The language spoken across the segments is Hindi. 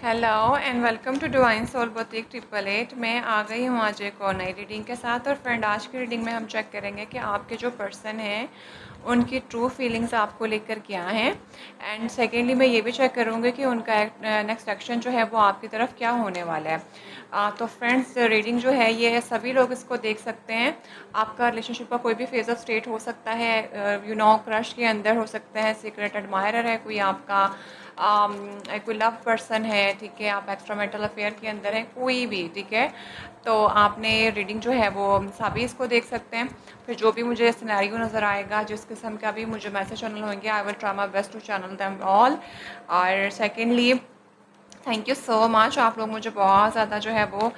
Hello and welcome to divine soul boutique 888। मैं आ गई हूँ आज एक और नई रीडिंग के साथ। और फ्रेंड, आज की रीडिंग में हम चेक करेंगे कि आपके जो पर्सन हैं उनकी ट्रू फीलिंग्स आपको लेकर क्या हैं। एंड सेकेंडली मैं ये भी चेक करूँगी कि उनका नेक्स्ट एक्शन जो है वो आपकी तरफ क्या होने वाला है। तो फ्रेंड्स, रीडिंग जो है ये सभी लोग इसको देख सकते हैं। आपका रिलेशनशिप का कोई भी फेज ऑफ स्टेट हो सकता है, क्रश के अंदर हो सकता है, सीक्रेट एडमायरर है कोई आपका, कोई लव पर्सन है, ठीक है, आप एक्स्ट्रा मैरिटल अफेयर के अंदर हैं, कोई भी, ठीक है। तो आपने रीडिंग जो है वो सभी इसको देख सकते हैं। फिर जो भी मुझे सिनेरियो नज़र आएगा, जिस किस्म का भी मुझे मैसेज चैनल होंगे, I will try my best to channel them all. और secondly, thank you so much. आप लोग मुझे बहुत ज़्यादा जो है वो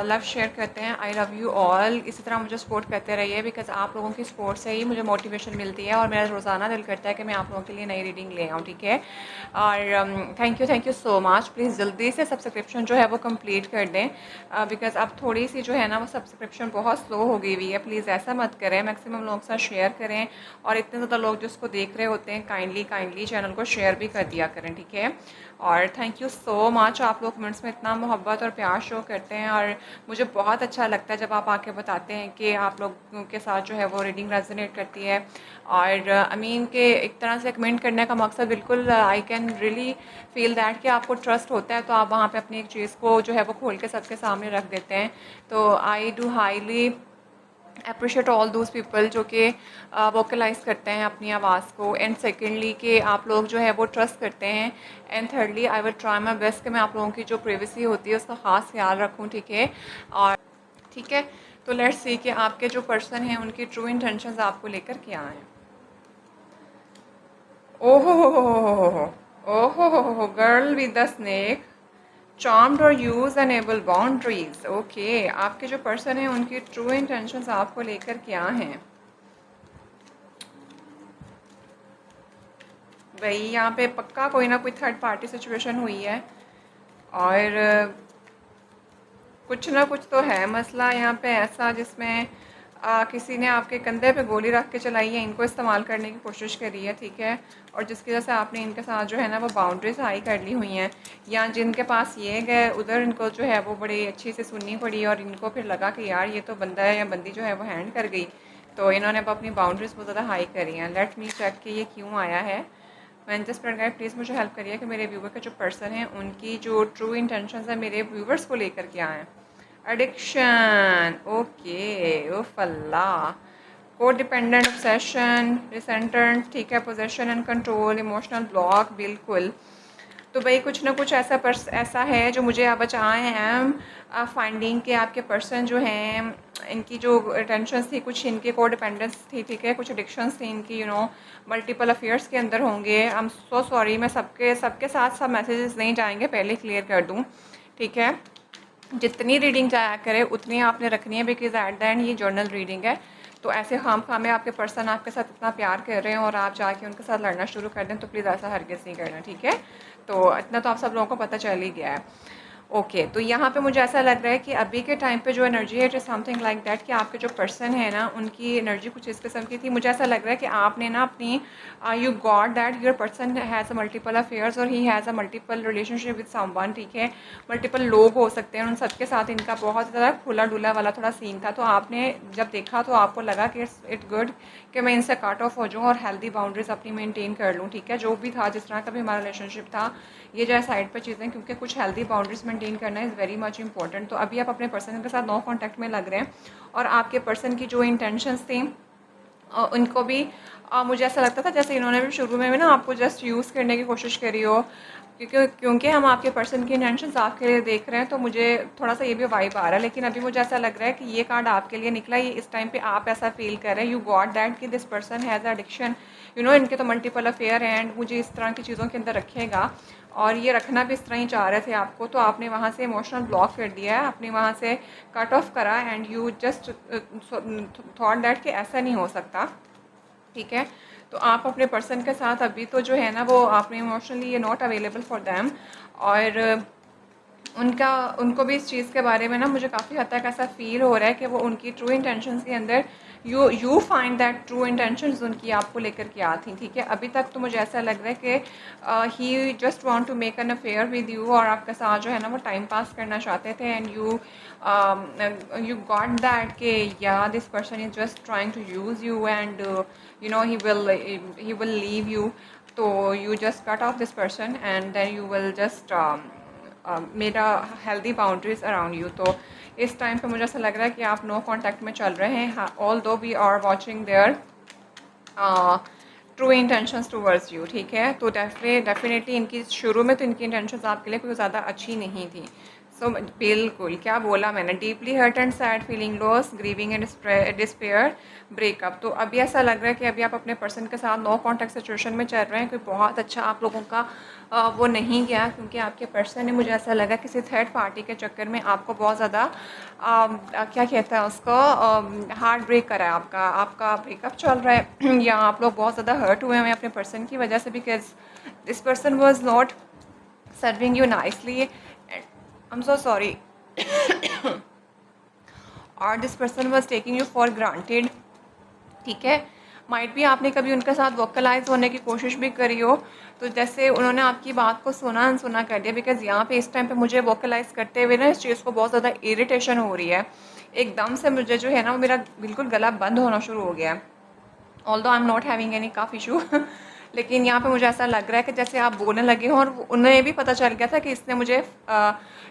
लव शेयर करते हैं। I love you all. इसी तरह मुझे सपोर्ट करते रहिए, बिकॉज आप लोगों की सपोर्ट से ही मुझे मोटिवेशन मिलती है और मेरा रोज़ाना दिल करता है कि मैं आप लोगों के लिए नई रीडिंग ले आऊँ, ठीक है। और thank you so much. Please जल्दी से सब्सक्रिप्शन जो है वो कंप्लीट कर दें, बिकॉज अब थोड़ी सी जो है ना वो सब्सक्रिप्शन बहुत स्लो हो गई हुई है। प्लीज़ ऐसा मत करें, मैक्सिमम लोगों के साथ शेयर करें। और इतने ज़्यादा लोग जो उसको देख रहे होते हैं, काइंडली चैनल को शेयर भी कर दिया करें, ठीक है। और थैंक यू सो मच। आप लोग कमेंट्स में इतना मोहब्बत और प्यार शो करते हैं और मुझे बहुत अच्छा लगता है जब आप आके बताते हैं कि आप लोगों के साथ जो है वो रीडिंग रेजोनेट करती है। और अमीन के एक तरह से कमेंट करने का मकसद बिल्कुल, I can really feel that कि आपको ट्रस्ट होता है, तो आप वहाँ पे अपनी एक चीज़ को जो है वो खोल के सबके सामने रख देते हैं। तो I do highly appreciate all those people जो कि वोकलाइज करते हैं अपनी आवाज़ को। एंड सेकेंडली कि आप लोग जो है वो ट्रस्ट करते हैं। And thirdly, I will try my best कि मैं आप लोगों की जो प्राइवेसी होती है उसका ख़ास ख्याल रखूँ, ठीक है। और ठीक है, तो लेट्स सी कि आपके जो पर्सन हैं उनकी ट्रू इंटेंशंस आपको लेकर क्या हैं। ओहो हो girl with the snake, charmed और यूज एनेबल बाउंड्रीज। ओके, आपके जो पर्सन हैं उनकी ट्रू इंटेंशंस आपको लेकर क्या हैं। भाई यहाँ पे पक्का कोई ना कोई थर्ड पार्टी सिचुएशन हुई है और कुछ ना कुछ तो है मसला यहाँ पे ऐसा जिसमें किसी ने आपके कंधे पे गोली रख के चलाई है, इनको इस्तेमाल करने की कोशिश करी है, ठीक है। और जिसकी वजह से आपने इनके साथ जो है ना वो बाउंड्रीज हाई कर ली हुई हैं, या जिनके पास ये गए उधर इनको जो है वो बड़ी अच्छी से सुननी पड़ी और इनको फिर लगा कि यार ये तो बंदा है या बंदी जो है वो हैंड कर गई, तो इन्होंने अब अपनी बाउंड्रीज बहुत ज़्यादा हाई करी हैं। लेट मी चेक कि ये क्यों आया है। वेंचर्स पर गाइड, प्लीज़ मुझे हेल्प करिए कि मेरे व्यूवर के जो पर्सन हैं उनकी जो ट्रू इंटेंशंस है मेरे व्यूवर्स को लेकर क्या हैं। एडिक्शन, ओके, उफ अल्लाह। को डिपेंडेंट, ऑब्सेशन, रिसेंटेंट, ठीक है, possession and control, emotional block, बिल्कुल। तो भाई कुछ ना कुछ ऐसा है जो मुझे अब आई एम फाइंडिंग कि आपके पर्सन जो हैं इनकी जो टेंशन्स थी, कुछ इनके को डिपेंडेंस थी, ठीक है, कुछ एडिक्शंस थी इनकी, मल्टीपल अफेयर्स के अंदर होंगे। आई एम सो सॉरी, मैं सबके सबके साथ सब मैसेजेस नहीं जाएंगे, पहले क्लियर कर दूँ, ठीक है। जितनी रीडिंग जाया करे उतनी आपने रखनी है, बिकॉज एट द एंड ये जर्नल रीडिंग है। तो ऐसे खाम खामे आपके पर्सन आपके साथ इतना प्यार कर रहे हैं और आप जाके उनके साथ लड़ना शुरू कर दें, तो प्लीज़ ऐसा हरगिज़ नहीं करना, ठीक है। तो इतना तो आप सब लोगों को पता चल ही गया है। ओके, तो यहाँ पे मुझे ऐसा लग रहा है कि अभी के टाइम पे जो एनर्जी है, it is something like that कि आपके जो पर्सन है ना उनकी एनर्जी कुछ इस किस्म की थी। मुझे ऐसा लग रहा है कि आपने ना अपनी you got that your person has a multiple affairs और he has a multiple relationship with someone, ठीक है। मल्टीपल लोग हो सकते हैं, उन सबके साथ इनका बहुत ज़्यादा खुला डुला वाला थोड़ा सीन था। तो आपने जब देखा तो आपको लगा कि इट्स गुड कि मैं इनसे कट ऑफ हो जाऊँ और हेल्दी बाउंड्रीज अपनी मेंटेन कर लूँ, ठीक है। जो भी था, जिस तरह का भी हमारा रिलेशनशिप था, ये जो है साइड पर चीज़ें, क्योंकि कुछ हेल्दी बाउंड्रीज मेंटेन करना इज़ वेरी मच इंपॉर्टेंट। तो अभी आप अपने पर्सन के साथ नो कॉन्टैक्ट में लग रहे हैं और आपके पर्सन की जो इंटेंशंस थी उनको भी मुझे ऐसा लगता था जैसे इन्होंने भी शुरू में भी ना आपको जस्ट यूज़ करने की कोशिश करी हो, क्योंकि हम आपके पर्सन की इंटेंशंस आपके लिए देख रहे हैं, तो मुझे थोड़ा सा ये भी वाइब आ रहा है। लेकिन अभी मुझे ऐसा लग रहा है कि ये कार्ड आपके लिए निकला, ये इस टाइम पे आप ऐसा फील कर रहे हैं, यू गॉट दैट कि दिस पर्सन हैज़ एडिक्शन, इनके तो मल्टीपल अफेयर हैं एंड मुझे इस तरह की चीज़ों के अंदर रखेगा और ये रखना भी इस तरह ही चाह रहे थे आपको। तो आपने वहाँ से इमोशनल ब्लॉक कर दिया है, आपने वहाँ से कट ऑफ करा and you just thought that कि ऐसा नहीं हो सकता, ठीक है। तो आप अपने पर्सन के साथ अभी तो जो है ना वो आपने इमोशनली ये नॉट अवेलेबल फॉर देम। और उनको भी इस चीज़ के बारे में ना मुझे काफ़ी हद तक ऐसा फ़ील हो रहा है कि वो उनकी ट्रू इंटेंशंस के अंदर you find that true intentions उनकी आपको लेकर क्या थी, ठीक है। अभी तक तो मुझे ऐसा लग रहा है कि he just want to make an affair with you, और आपके साथ जो है ना वो टाइम पास करना चाहते थे, एंड यू गॉट दैट कि या this person is just trying to use you, and you know he will leave you. तो you just cut off this person and then you will just मेरा हेल्दी बाउंड्रीज अराउंड यू। तो इस टाइम पे मुझे ऐसा लग रहा है कि आप नो कांटेक्ट में चल रहे हैं, although we are watching their true intentions towards you, ठीक है। तो डेफिनेटली इनकी शुरू में तो इनकी इंटेंशंस आपके लिए कोई ज़्यादा अच्छी नहीं थी। सो बिल्कुल क्या बोला मैंने, deeply hurt and sad, feeling loss, grieving and despair, breakup. तो अभी ऐसा लग रहा है कि अभी आप अपने पर्सन के साथ नो कॉन्टैक्ट सिचुएशन में चल रहे हैं, कोई बहुत अच्छा आप लोगों का वो नहीं गया, क्योंकि आपके पर्सन ने, मुझे ऐसा लगा, किसी थर्ड पार्टी के चक्कर में आपको बहुत ज़्यादा क्या कहते हैं उसको, हार्ट ब्रेक करा है, आपका ब्रेकअप चल रहा है या आप लोग बहुत ज़्यादा हर्ट हुए हैं अपने पर्सन की वजह से, because this person was not serving you nicely, I am so sorry, और this person was taking you for granted, ठीक है। माइट भी आपने कभी उनके साथ वोकलाइज होने की कोशिश भी करी हो, तो जैसे उन्होंने आपकी बात को सुना अनसुना कर दिया, बिकॉज यहाँ पे इस टाइम पे मुझे वोकलाइज करते हुए ना इस चीज़ को बहुत ज़्यादा इरिटेशन हो रही है, एकदम से मुझे जो है ना वो मेरा बिल्कुल गला बंद होना शुरू हो गया है, although I am not having any cough issue लेकिन यहाँ पे मुझे ऐसा लग रहा है कि जैसे आप बोलने लगे हो और उन्हें भी पता चल गया था कि इसने मुझे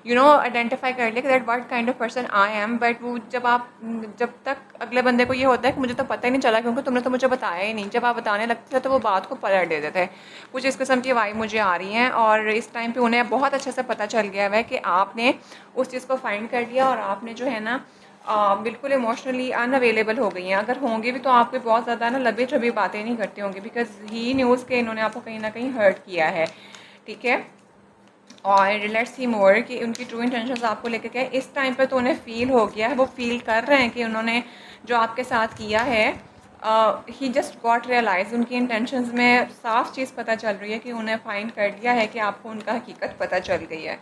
आइडेंटिफाई कर लिया कि that what kind of person I am, but वो जब तक अगले बंदे को ये होता है कि मुझे तो पता ही नहीं चला क्योंकि तुमने तो मुझे बताया ही नहीं, जब आप बताने लगते थे तो वो बात को पलट देते थे। कुछ इस किस्म की वाइब मुझे आ रही हैं, और इस टाइम पे उन्हें बहुत अच्छे से पता चल गया है कि आपने उस चीज़ को फाइंड कर लिया, और आपने जो है ना बिल्कुल इमोशनली अनअवेलेबल हो गई हैं। अगर होंगी भी तो आपको बहुत ज़्यादा ना लबी चबी बातें नहीं करती होंगी, बिकॉज ही न्यूज़ के इन्होंने आपको कहीं ना कहीं हर्ट किया है, ठीक है। और लेट्स सी मोर कि उनकी ट्रू इंटेंशंस आपको लेकर के इस टाइम पे तो उन्हें फ़ील हो गया है, वो फील कर रहे हैं कि उन्होंने जो आपके साथ किया है, ही जस्ट गॉट रियलाइज, उनकी इंटेंशंस में साफ चीज़ पता चल रही है कि उन्हें फाइंड कर लिया है कि आपको उनका हकीकत पता चल गई है।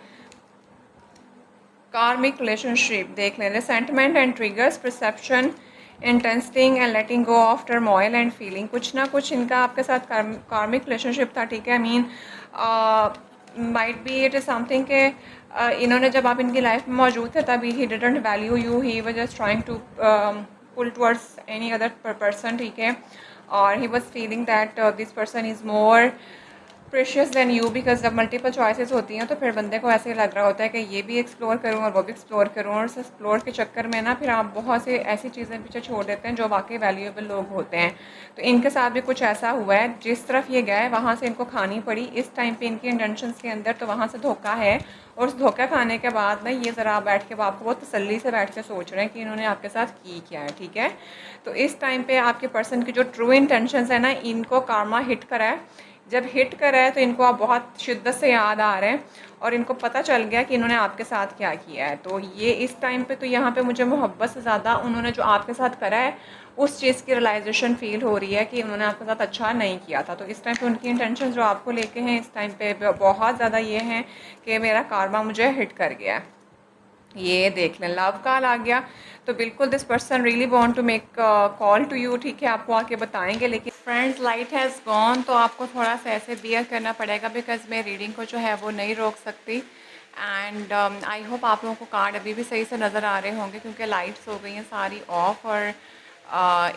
कार्मिक रिलेशनशिप देख लें, resentment and triggers, perception, intensifying and letting go of turmoil and feeling. कुछ ना कुछ इनका आपके साथ कार्मिक रिलेशनशिप था, ठीक है। I mean might be it is something के इन्होंने जब आप इनकी लाइफ में मौजूद थे तभी ही didn't value you, he was just trying to pull towards any other person, ठीक है। और he was feeling that this person is more precious than you, because जब मल्टीपल चॉइसेस होती हैं तो फिर बंदे को ऐसे लग रहा होता है कि ये भी एक्सप्लोर करूँ और वो भी एक्सप्लोर करूँ, और उस एक्सप्लोर के चक्कर में ना फिर आप बहुत से ऐसी चीज़ें पीछे छोड़ देते हैं जो वाकई वैल्यूएबल लोग होते हैं। तो इनके साथ भी कुछ ऐसा हुआ है, जिस तरफ ये गए वहाँ से इनको खानी पड़ी इस टाइम पे इनकी इंटेंशंस के अंदर, तो वहाँ से धोखा है, और उस धोखा खाने के बाद ना ये ज़रा बैठ के आपको बहुत तसल्ली से बैठ के सोच रहे हैं कि इन्होंने आपके साथ की क्या है, ठीक है। तो इस टाइम पे आपके पर्सन की जो ट्रू इंटेंशंस है ना, इनको कारमा हिट करा है। जब हिट करा है तो इनको आप बहुत शिद्दत से याद आ रहे हैं, और इनको पता चल गया कि इन्होंने आपके साथ क्या किया है। तो ये इस टाइम पे तो यहाँ पे मुझे मोहब्बत से ज़्यादा उन्होंने जो आपके साथ करा है उस चीज़ की रियलाइजेशन फ़ील हो रही है कि उन्होंने आपके साथ अच्छा नहीं किया था। तो इस टाइम पे उनकी इंटेंशन जो आपको लेके हैं इस टाइम पे बहुत ज़्यादा ये हैं कि मेरा कारमा मुझे हिट कर गया है। ये देख लें, लव कॉल आ गया, तो बिल्कुल this person really want to make call to you, ठीक है। आपको आके बताएंगे, लेकिन फ्रेंड्स लाइट हैज़ गॉन, तो आपको थोड़ा सा ऐसे बियर करना पड़ेगा, बिकॉज मैं रीडिंग को जो है वो नहीं रोक सकती। एंड आई होप आप लोगों को कार्ड अभी भी सही से नज़र आ रहे होंगे, क्योंकि लाइट्स हो गई हैं सारी ऑफ, और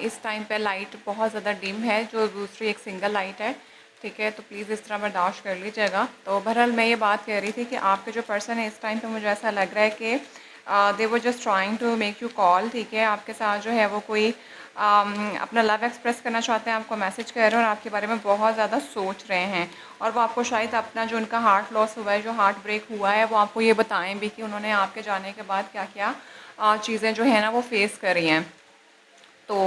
इस टाइम पे लाइट बहुत ज़्यादा डिम है, जो दूसरी एक सिंगल लाइट है, ठीक है। तो प्लीज़ इस तरह बर्दाश्त कर लीजिएगा। तो बहरहाल मैं ये बात कह रही थी कि आपके जो पर्सन है इस टाइम पे मुझे ऐसा लग रहा है कि they were just trying to make you call, ठीक है। आपके साथ जो है वो कोई अपना लव एक्सप्रेस करना चाहते हैं, आपको मैसेज कर रहे हैं और आपके बारे में बहुत ज़्यादा सोच रहे हैं, और वो आपको शायद अपना जो उनका हार्ट लॉस हुआ है, जो हार्ट ब्रेक हुआ है, वो आपको ये बताएं भी कि उन्होंने आपके जाने के बाद क्या क्या चीज़ें जो है ना वो फेस करी हैं। तो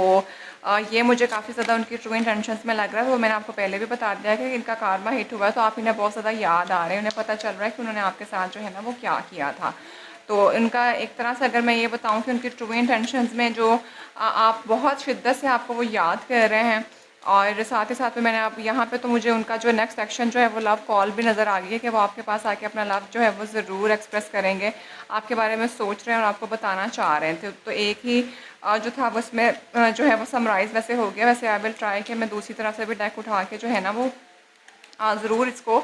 ये मुझे काफ़ी ज़्यादा उनकी ट्रू इंटेंशंस में लग रहा है। वो मैंने आपको पहले भी बता दिया कि इनका कारमा हिट हुआ है, तो आप इन्हें बहुत ज़्यादा याद आ रहे हैं, उन्हें पता चल रहा है कि उन्होंने आपके साथ जो है ना वो क्या किया था। तो इनका एक तरह से अगर मैं ये बताऊं कि उनकी ट्रू इंटेंशंस में जो आप बहुत शिद्दत से आपको वो याद कर रहे हैं, और साथ ही साथ में मैंने अब यहाँ पे तो मुझे उनका जो नेक्स्ट एक्शन जो है वो लव कॉल भी नज़र आ गई है कि वो आपके पास आके अपना लव जो है वो ज़रूर एक्सप्रेस करेंगे, आपके बारे में सोच रहे हैं और आपको बताना चाह रहे थे। तो एक ही जो था वो उसमें जो है वो समराइज़ वैसे हो गया। वैसे आई विल ट्राई कि मैं दूसरी तरफ से भी डेक उठा के जो है ना वो ज़रूर इसको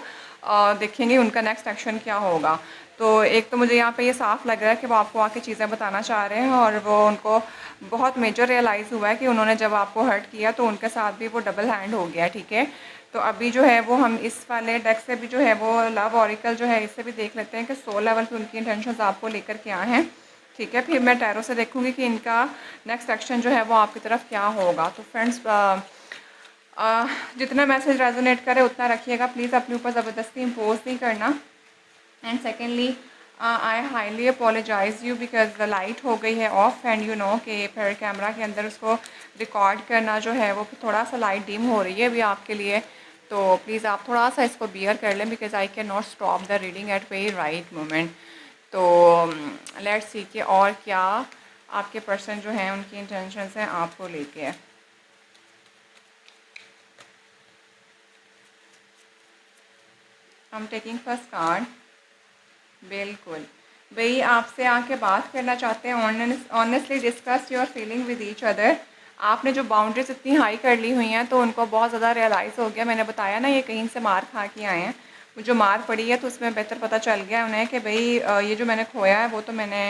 देखेंगे उनका नेक्स्ट एक्शन क्या होगा। तो एक तो मुझे यहाँ पे ये साफ़ लग रहा है कि वो आपको आके चीज़ें बताना चाह रहे हैं और वो उनको बहुत मेजर रियलाइज़ हुआ है कि उन्होंने जब आपको हर्ट किया तो उनके साथ भी वो डबल हैंड हो गया, ठीक है। तो अभी जो है वो हम इस वाले डेक से भी जो है वो लव ऑरिकल जो है इससे भी देख लेते हैं कि सोल लेवल पे उनकी इंटेंशंस आपको लेकर क्या हैं, ठीक है। फिर मैं टैरो से देखूँगी कि इनका नेक्स्ट एक्शन जो है वो आपकी तरफ क्या होगा। तो फ्रेंड्स जितना मैसेज रेजोनेट करे उतना रखिएगा प्लीज़, अपने ऊपर ज़बरदस्ती इम्पोज नहीं करना। And secondly I highly apologise you because the light हो गई है ऑफ एंड यू नो कि फिर कैमरा के अंदर उसको रिकॉर्ड करना जो है वो थोड़ा सा लाइट डिम हो रही है अभी आपके लिए। तो प्लीज़ आप थोड़ा सा इसको बियर कर लें because I can not stop the reading at very right moment. तो लेट्स सी कि और क्या आपके पर्सन जो हैं उनकी इंटेंशंस हैं आपको लेके। I am taking first card. बिल्कुल भाई आपसे आके बात करना चाहते हैं, honestly discuss your feeling with each other. आपने जो बाउंड्रीज इतनी हाई कर ली हुई हैं तो उनको बहुत ज़्यादा रियलाइज़ हो गया। मैंने बताया ना ये कहीं से मार खा के आए हैं, जो मार पड़ी है तो उसमें बेहतर पता चल गया उन्हें कि भाई ये जो मैंने खोया है वो तो मैंने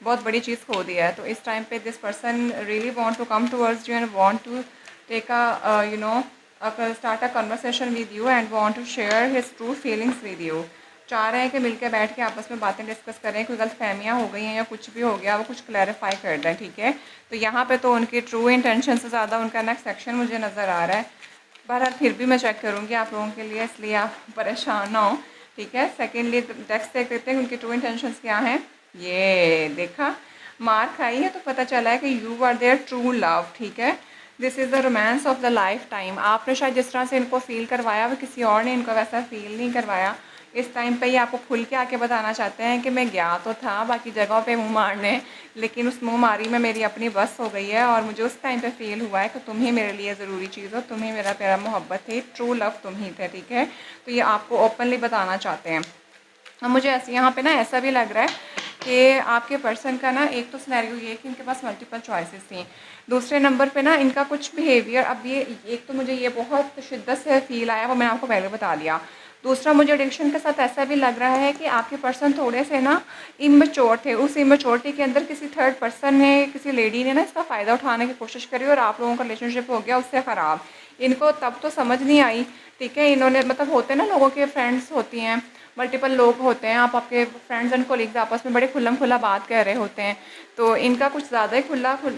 बहुत बड़ी चीज़ खो दिया है। तो इस टाइम पे this person really want to come towards you and want to take a you know start a conversation with you and want to share his true feelings with you. चाह रहे हैं कि मिलकर बैठ के आपस में बातें डिस्कस करें, कोई गलत फहमियाँ हो गई हैं या कुछ भी हो गया वो कुछ क्लैरिफाई कर दें, ठीक है। तो यहाँ पे तो उनकी ट्रू इंटेंशन से ज़्यादा उनका नेक्स्ट एक्शन मुझे नज़र आ रहा है। बहरहाल फिर भी मैं चेक करूँगी आप लोगों के लिए, इसलिए आप परेशान ना हो, ठीक है। सेकेंडली टेक्स्ट देख लेते हैं उनकी ट्रू इंटेंशंस क्या हैं। ये देखा, मार खाई है तो पता चला है कि you are their true love, ठीक है। This is the romance of the life time. आपने शायद जिस तरह से इनको फील करवाया वो किसी और ने इनको वैसा फील नहीं करवाया। इस टाइम पे ये आपको खुल के आके बताना चाहते हैं कि मैं गया तो था बाकी जगहों पे मुंह मारने, लेकिन उस मुंह मारी में मेरी अपनी बस हो गई है और मुझे उस टाइम पे फील हुआ है कि तुम ही मेरे लिए ज़रूरी चीज़ हो, तुम ही मेरा प्यारा मोहब्बत थी, ट्रू लव तुम ही थे, ठीक है। तो ये आपको ओपनली बताना चाहते हैं। अब मुझे ऐसे यहाँ पे ना ऐसा भी लग रहा है कि आपके पर्सन का ना एक तो सिनेरियो ये कि इनके पास मल्टीपल चॉइसेस थी, दूसरे नंबर पे ना इनका कुछ बिहेवियर, अब ये एक तो मुझे ये बहुत शिद्दत से फील आया वो मैंने आपको पहले बता दिया। दूसरा मुझे एडिक्शन के साथ ऐसा भी लग रहा है कि आपके पर्सन थोड़े से ना इमेच्योर थे। उस इमेच्योरिटी के अंदर किसी थर्ड पर्सन ने, किसी लेडी ने ना इसका फ़ायदा उठाने की कोशिश करी और आप लोगों का रिलेशनशिप हो गया उससे ख़राब। इनको तब तो समझ नहीं आई, ठीक है। इन्होंने मतलब होते हैं ना लोगों के फ्रेंड्स होती हैं, मल्टीपल लोग होते हैं, आप आपके फ्रेंड्स एंड कोलीग्स आपस में बड़े खुल्लम खुला बात कर रहे होते हैं। तो इनका कुछ ज़्यादा ही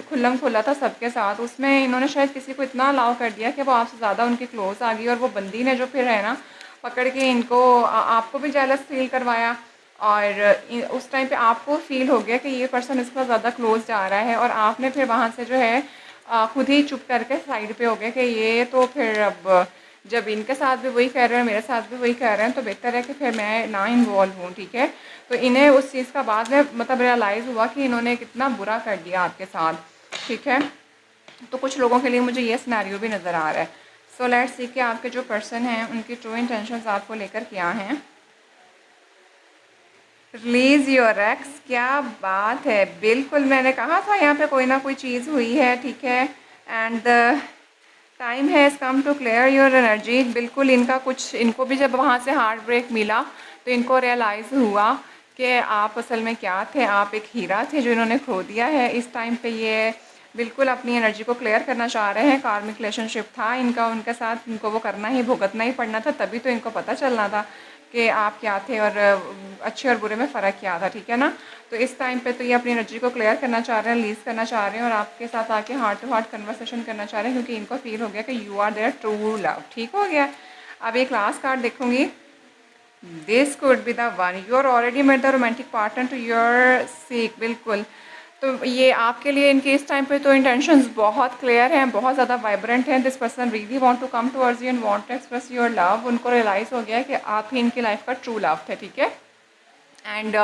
खुल्लम खुला था सबके साथ। उसमें इन्होंने शायद किसी को इतना अलाउ कर दिया कि वो आपसे ज़्यादा उनके क्लोज आ गई और वो बंदी ने जो फिर है ना पकड़ के इनको आपको भी जेलस फील करवाया और उस टाइम पे आपको फील हो गया कि ये पर्सन इसका ज़्यादा क्लोज जा रहा है और आपने फिर वहाँ से जो है खुद ही चुप करके साइड पे हो गए कि ये तो फिर अब जब इनके साथ भी वही कर रहे हैं मेरे साथ भी वही कर रहे हैं तो बेहतर है कि फिर मैं ना इन्वॉल्व हूँ, ठीक है। तो इन्हें उस चीज़ का बाद में मतलब रियलाइज़ हुआ कि इन्होंने कितना बुरा कर दिया आपके साथ, ठीक है। तो कुछ लोगों के लिए मुझे ये सिनेरियो भी नज़र आ रहा है। सो लेट्स सी कि आपके जो पर्सन हैं उनकी ट्रू इंटेंशंस आपको लेकर क्या हैं। रिलीज़ योर एक्स, क्या बात है, बिल्कुल मैंने कहा था यहाँ पे कोई ना कोई चीज़ हुई है, ठीक है। And the time has come to clear your energy. बिल्कुल इनका कुछ, इनको भी जब वहाँ से हार्ट ब्रेक मिला तो इनको रियलाइज़ हुआ कि आप असल में क्या थे, आप एक हीरा थे जो इन्होंने खो दिया है। इस टाइम पे ये बिल्कुल अपनी एनर्जी को क्लियर करना चाह रहे हैं। कार्मिक रिलेशनशिप था इनका उनके साथ, इनको वो करना ही, भुगतना ही पड़ना था, तभी तो इनको पता चलना था कि आप क्या थे और अच्छे और बुरे में फ़र्क क्या था, ठीक है ना। तो इस टाइम पे तो ये अपनी एनर्जी को क्लियर करना चाह रहे हैं, रिलीज़ करना चाह रहे हैं और आपके साथ आके हार्ट टू हार्ट कन्वर्सेशन करना चाह रहे हैं क्योंकि इनको फील हो गया कि you are their true love, ठीक हो गया। अब एक लास्ट कार्ड देखूंगी, this could be the one, you are already made the romantic partner to your seek. बिल्कुल, तो ये आपके लिए इनके इस टाइम पे तो इंटेंशंस बहुत क्लियर हैं, बहुत ज़्यादा वाइब्रेंट हैं। This person really want to come towards you and want to express your love. उनको रियलाइज़ हो गया है कि आप ही इनकी लाइफ का ट्रू लव थे, ठीक है। एंड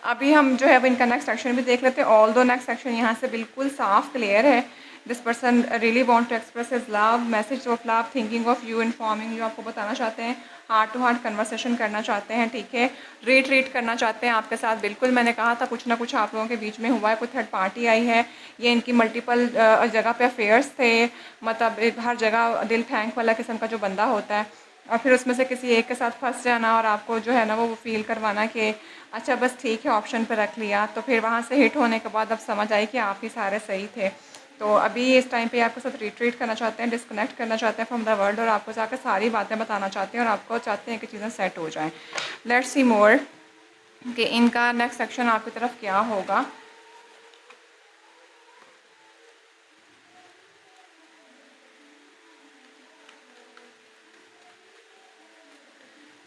अभी हम जो है अब इनका नेक्स्ट सेक्शन भी देख लेते हैं। ऑल दो नेक्स्ट सेक्शन यहाँ से बिल्कुल साफ क्लियर है। This person really want to express his love, message of love, thinking of you, informing you, आपको बताना चाहते हैं, हार्ट टू हार्ट कन्वर्सेशन करना चाहते हैं, ठीक है, रीट्रीट करना चाहते हैं आपके साथ। बिल्कुल मैंने कहा था कुछ ना कुछ आप लोगों के बीच में हुआ है, कोई थर्ड पार्टी आई है, ये इनकी मल्टीपल जगह पे अफेयर्स थे, मतलब हर जगह दिल फेंक वाला किस्म का जो बंदा होता है, और फिर उसमें से किसी एक के साथ फंस जाना और आपको जो है ना वो फील करवाना कि अच्छा बस ठीक है ऑप्शन पर रख लिया। तो फिर वहाँ से हिट होने के बाद अब समझ आई कि आप ही सारे सही थे। तो अभी इस टाइम पे आपके साथ रिट्रीट करना चाहते हैं, डिस्कनेक्ट करना चाहते हैं फ्रॉम द वर्ल्ड, और आपको जाकर सारी बातें बताना चाहते हैं और आपको चाहते हैं कि चीज़ें सेट हो जाएं। लेट्स सी मोर कि इनका नेक्स्ट सेक्शन आपकी तरफ क्या होगा।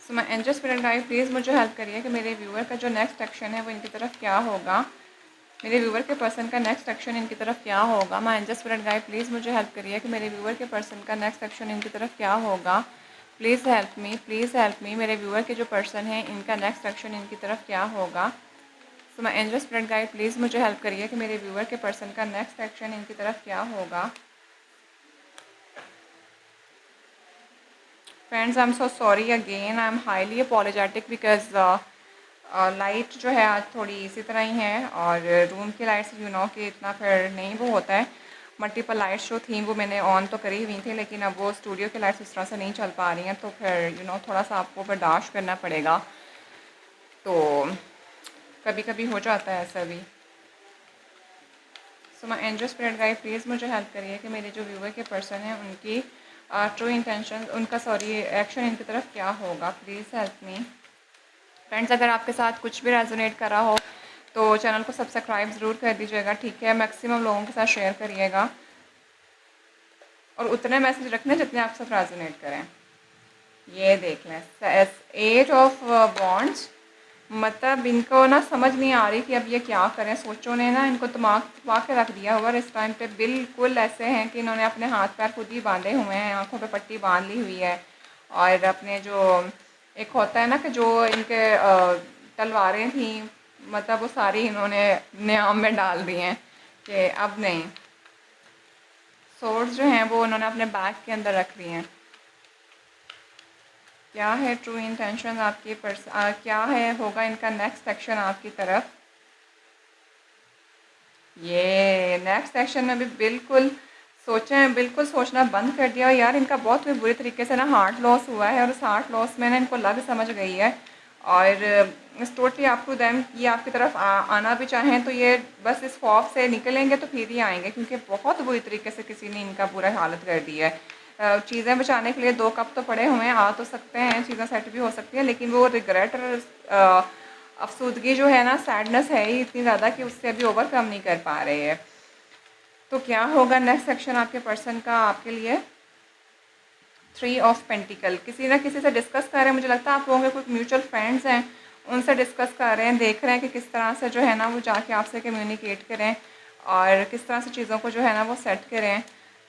सो मैं एंजल स्पिरिट गाइड प्लीज़ मुझे हेल्प करिए कि मेरे व्यूअर का जो नेक्स्ट एक्शन है वो इनकी तरफ क्या होगा, मेरे व्यूअर के पर्सन का नेक्स्ट एक्शन इनकी तरफ क्या होगा। मैं एंजल स्पिरिट गाइड प्लीज़ मुझे हेल्प करिए कि मेरे व्यूअर के पर्सन का नेक्स्ट एक्शन इनकी तरफ क्या होगा। Please help me, please help me, मेरे व्यूअर के जो पर्सन है इनका नेक्स्ट एक्शन इनकी तरफ क्या होगा। सो मैं एंजल स्पिरिट गाइड प्लीज़ मुझे हेल्प करिए कि मेरे व्यूअर के पर्सन का नेक्स्ट एक्शन इनकी तरफ क्या होगा। Friends I am so sorry again, I am highly apologetic because light जो है आज थोड़ी इसी तरह ही है, और रूम की लाइट्स यू नो कि इतना फिर नहीं वो होता है। मल्टीपल लाइट्स जो थी वो मैंने ऑन तो करी हुई थी, लेकिन अब वो स्टूडियो की लाइट्स इस तरह से नहीं चल पा रही हैं, तो फिर यू नो थोड़ा सा आपको बर्दाश्त करना पड़ेगा। तो कभी कभी हो जाता है ऐसा भी। सो मैं एंजल स्पिरिट गाइड प्लीज़ मुझे हेल्प करिए कि मेरे जो व्यूअर के पर्सन हैं उनकी ट्रू इंटेंशन, उनका एक्शन इनकी तरफ क्या होगा। Please help me. फ्रेंड्स अगर आपके साथ कुछ भी रेजोनेट कर रहा हो तो चैनल को सब्सक्राइब ज़रूर कर दीजिएगा, ठीक है, मैक्सिमम लोगों के साथ शेयर करिएगा, और उतने मैसेज रखने जितने आपके साथ रेजोनेट करें। ये देख लें एज ऑफ बॉन्ड्स, मतलब इनको ना समझ नहीं आ रही कि अब ये क्या करें। सोचों ने ना इनको दिमाग पा के रख दिया हुआ, इस टाइम पे बिल्कुल ऐसे हैं कि इन्होंने अपने हाथ पैर खुद ही बांधे हुए हैं, आंखों पे पट्टी बांध ली हुई है, और अपने जो एक होता है ना कि जो इनके तलवारें थी, मतलब वो सारी इन्होंने न्याम में डाल दी हैं कि अब नहीं। सोर्ड्स जो हैं वो उन्होंने अपने बैग के अंदर रख ली हैं। क्या है ट्रू इंटेंशन आपकी क्या है होगा इनका नेक्स्ट एक्शन आपकी तरफ। ये नेक्स्ट एक्शन में भी बिल्कुल सोचें, बिल्कुल सोचना बंद कर दिया यार। इनका बहुत ही बुरी तरीके से ना हार्ट लॉस हुआ है, और उस हार्ट लॉस में ना इनको लग समझ गई है, और इस टोटली अप टू देम ये आपकी तरफ आना भी चाहें तो ये बस इस खौफ से निकलेंगे तो फिर ही आएंगे, क्योंकि बहुत बुरी तरीके से किसी ने इनका बुरा हालत कर दी है। चीज़ें बचाने के लिए 2 कप तो पड़े हुए हैं, आ तो सकते हैं, चीज़ें सेट भी हो सकती हैं, लेकिन वो रिग्रेट और अफसोदगी जो है ना, सैडनेस है ही इतनी ज़्यादा कि उससे अभी ओवरकम नहीं कर पा रहे हैं। तो क्या होगा नेक्स्ट सेक्शन आपके पर्सन का आपके लिए। 3 ऑफ पेंटिकल, किसी ना किसी से डिस्कस कर रहे हैं, मुझे लगता है आप लोगों के कुछ म्यूचुअल फ्रेंड्स हैं, उनसे डिस्कस कर रहे हैं, देख रहे हैं कि किस तरह से जो है ना वो जाके आपसे कम्युनिकेट करें और किस तरह से चीज़ों को जो है ना वो सेट करें।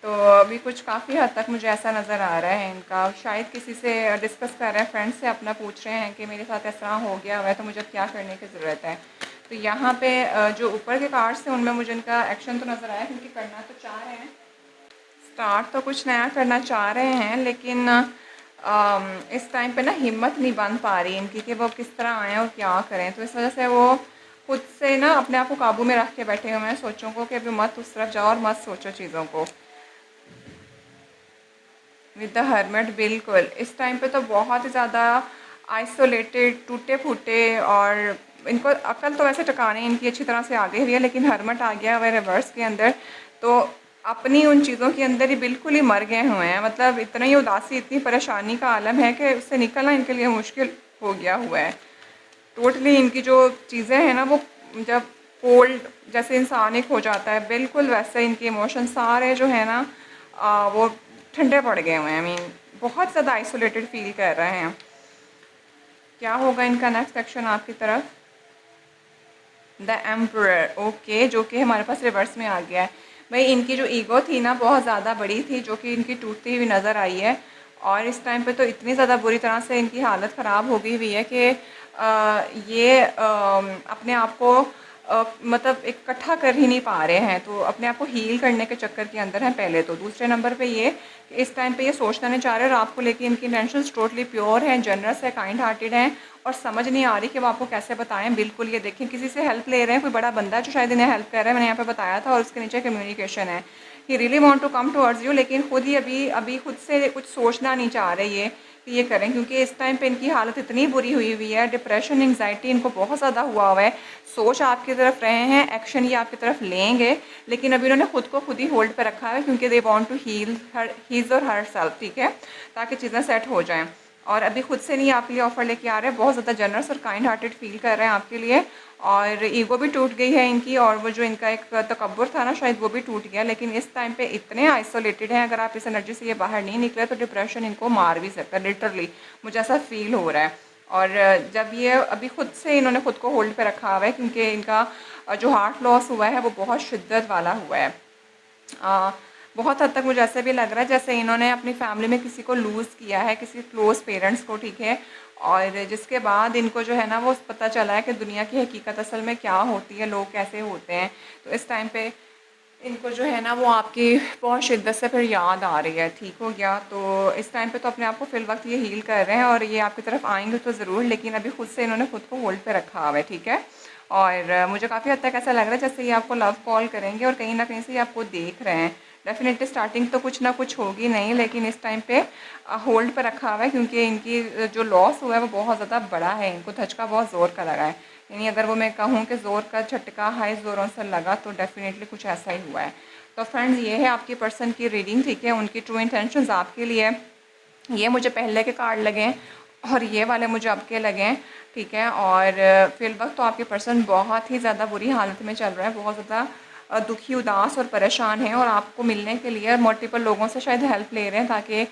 तो अभी कुछ काफ़ी हद तक मुझे ऐसा नज़र आ रहा है इनका, शायद किसी से डिस्कस कर रहे हैं, फ्रेंड्स से अपना पूछ रहे हैं कि मेरे साथ ऐसा हो गया हुआ है तो मुझे क्या करने की ज़रूरत है। तो यहाँ पे जो ऊपर के कार्ड्स थे उनमें मुझे इनका एक्शन तो नज़र आया, क्योंकि करना तो चाह रहे हैं, स्टार्ट तो कुछ नया करना चाह रहे हैं, लेकिन इस टाइम पे ना हिम्मत नहीं बन पा रही इनकी कि वो किस तरह आएँ और क्या करें। तो इस वजह से वो खुद से ना अपने आप को काबू में रख के बैठे हुए हैं सोचों को कि अभी मत उस तरफ जाओ और मत सोचो चीज़ों को। विद द हर्मिट, बिल्कुल इस टाइम पे तो बहुत ही ज़्यादा आइसोलेटेड, टूटे फूटे, और इनको अकल तो वैसे टिकाने इनकी अच्छी तरह से आ गई हुई है, लेकिन हर्मिट आ गया हुआ है रिवर्स के अंदर, तो अपनी उन चीज़ों के अंदर ही बिल्कुल ही मर गए हुए हैं। मतलब इतना ही उदासी, इतनी परेशानी का आलम है कि उससे निकलना इनके लिए मुश्किल हो गया हुआ है। टोटली इनकी जो चीज़ें हैं ना वो जब कोल्ड जैसे इंसान एक हो जाता है, बिल्कुल वैसे इनके इमोशन सारे जो है ना वो ठंडे पड़ गए हुए हैं। आई मीन बहुत ज़्यादा आइसोलेटेड फील कर रहे हैं। क्या होगा इनका नेक्स्ट एक्शन आपकी तरफ। द एम्परर, ओके, जो कि हमारे पास रिवर्स में आ गया है। भाई इनकी जो ईगो थी ना बहुत ज़्यादा बड़ी थी, जो कि इनकी टूटती हुई नज़र आई है, और इस टाइम पे तो इतनी ज़्यादा बुरी तरह से इनकी हालत ख़राब हो गई हुई है कि ये अपने आप को मतलब इकट्ठा कर ही नहीं पा रहे हैं, तो अपने आप को हील करने के चक्कर के अंदर हैं पहले तो। दूसरे नंबर पे ये कि इस टाइम पे ये सोचना नहीं चाह रहे और आपको लेके इनकी इंटेंशंस टोटली प्योर हैं, जनरस है, काइंड हार्टेड हैं, और समझ नहीं आ रही कि वो आपको कैसे बताएं। बिल्कुल ये देखें, किसी से हेल्प ले रहे हैं, कोई बड़ा बंदा है जो शायद इन्हें हेल्प कर रहा है, मैंने यहाँ पे बताया था, और उसके नीचे कम्युनिकेशन है। He really want to come towards you, लेकिन खुद ही अभी अभी खुद से कुछ सोचना नहीं चाह रहे ये कि ये करें, क्योंकि इस टाइम पे इनकी हालत इतनी बुरी हुई हुई है, डिप्रेशन एंग्जाइटी इनको बहुत ज़्यादा हुआ हुआ है। सोच आपकी तरफ रहे हैं, एक्शन ये आपकी तरफ लेंगे, लेकिन अभी इन्होंने खुद को खुद ही होल्ड पर रखा है, क्योंकि they want to heal his और हर सेल्फ, ठीक है, ताकि चीज़ें सेट हो जाएं। और अभी खुद से नहीं आपके लिए ऑफ़र लेके आ रहे हैं, बहुत ज़्यादा जनरस और काइंड हार्टेड फील कर रहे हैं आपके लिए, और ईगो भी टूट गई है इनकी, और वो जो इनका एक तकब्बुर था ना, शायद वो भी टूट गया। लेकिन इस टाइम पे इतने आइसोलेटेड हैं, अगर आप इस एनर्जी से ये बाहर नहीं निकले तो डिप्रेशन इनको मार भी सकता है, लिटरली मुझे ऐसा फील हो रहा है। और जब ये अभी खुद से इन्होंने खुद को होल्ड पे रखा हुआ है, क्योंकि इनका जो हार्ट लॉस हुआ है वो बहुत शिद्दत वाला हुआ है। बहुत हद तक मुझे ऐसे भी लग रहा है जैसे इन्होंने अपनी फैमिली में किसी को लूज़ किया है, किसी क्लोज़ पेरेंट्स को, ठीक है, और जिसके बाद इनको जो है ना वो पता चला है कि दुनिया की हकीकत असल में क्या होती है, लोग कैसे होते हैं। तो इस टाइम पे इनको जो है ना वो आपकी बहुत शिद्दत से फिर याद आ रही है। ठीक हो गया, तो इस टाइम पे तो अपने आप को फ़िल वक्त ये हील कर रहे हैं, और ये आपकी तरफ आएंगे तो ज़रूर, लेकिन अभी खुद से इन्होंने खुद को होल्ड पे रखा हुआ है, ठीक है। और मुझे काफ़ी हद तक ऐसा लग रहा है जैसे ये आपको लव कॉल करेंगे, और कहीं ना कहीं से ये आपको देख रहे हैं। डेफिनेटली स्टार्टिंग तो कुछ ना कुछ होगी नहीं, लेकिन इस टाइम पे होल्ड पर रखा हुआ है, क्योंकि इनकी जो लॉस हुआ है वो बहुत ज़्यादा बड़ा है, इनको धचका बहुत ज़ोर का लगा है। यानी अगर वो मैं कहूँ कि ज़ोर का झटका हाई ज़ोरों से लगा, तो डेफिनेटली कुछ ऐसा ही हुआ है। तो फ्रेंड्स, ये है आपकी पर्सन की रीडिंग, ठीक है, उनकी ट्रू इंटेंशंस आपके लिए। ये मुझे पहले के कार्ड लगे हैं और ये वाले मुझे अब के लगे हैं, ठीक है। और फिल वक्त तो आपके पर्सन बहुत ही ज़्यादा बुरी हालत में चल रहा है, बहुत ज़्यादा दुखी, उदास और परेशान है, और आपको मिलने के लिए मल्टीपल लोगों से शायद हेल्प ले रहे हैं, ताकि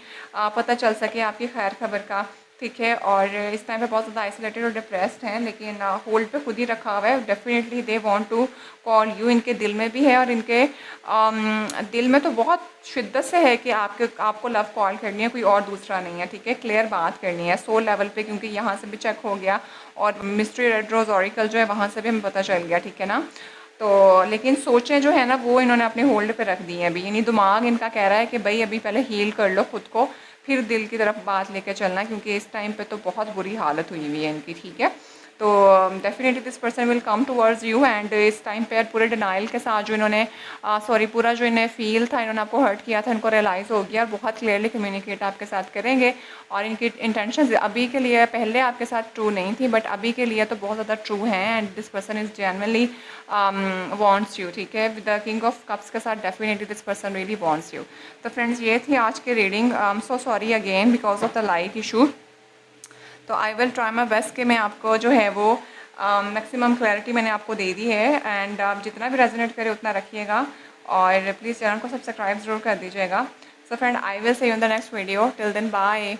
पता चल सके आपकी खैर खबर का, ठीक है। और इस टाइम पे बहुत ज़्यादा आइसोलेटेड और डिप्रेस्ड हैं, लेकिन होल्ड पे खुद ही रखा हुआ है। Definitely they want to call you, इनके दिल में भी है, और इनके दिल में तो बहुत शिद्दत से है कि आपको लव कॉल करनी है, कोई और दूसरा नहीं है, ठीक है। क्लियर बात करनी है सोल लेवल पे, क्योंकि यहाँ से भी चेक हो गया, और मिस्ट्री रेड रोज ऑरिकल जो है वहाँ से भी हमें पता चल गया, ठीक है ना। तो लेकिन सोचें जो है ना वो इन्होंने अपने होल्ड पे रख दी हैं अभी, यानी दिमाग इनका कह रहा है कि भाई अभी पहले हील कर लो खुद को, फिर दिल की तरफ बात लेकर चलना, क्योंकि इस टाइम पे तो बहुत बुरी हालत हुई हुई है इनकी, ठीक है। तो definitely this person will come towards you, and इस टाइम पे पूरे डिनाइल के साथ जो इन्होंने पूरा जो इन्हें फील था, इन्होंने आपको हर्ट किया था, इनको रियलाइज़ हो गया, और बहुत क्लियरली कम्युनिकेट आपके साथ करेंगे। और इनकी इंटेंशन अभी के लिए, पहले आपके साथ ट्रू नहीं थी, बट अभी के लिए तो बहुत ज़्यादा ट्रू हैं, and this person is genuinely wants you, ठीक है। With the king of cups के साथ definitely this person really wants you. तो फ्रेंड्स, ये थी आज की reading. I am so sorry again because of the light issue. तो I will try my best कि मैं आपको जो है वो मैक्सिमम क्लैरिटी मैंने आपको दे दी है, एंड आप जितना भी रेजोनेट करें उतना रखिएगा, और प्लीज़ चैनल को सब्सक्राइब ज़रूर कर दीजिएगा। So friend, I will see you in the next video. Till then, bye.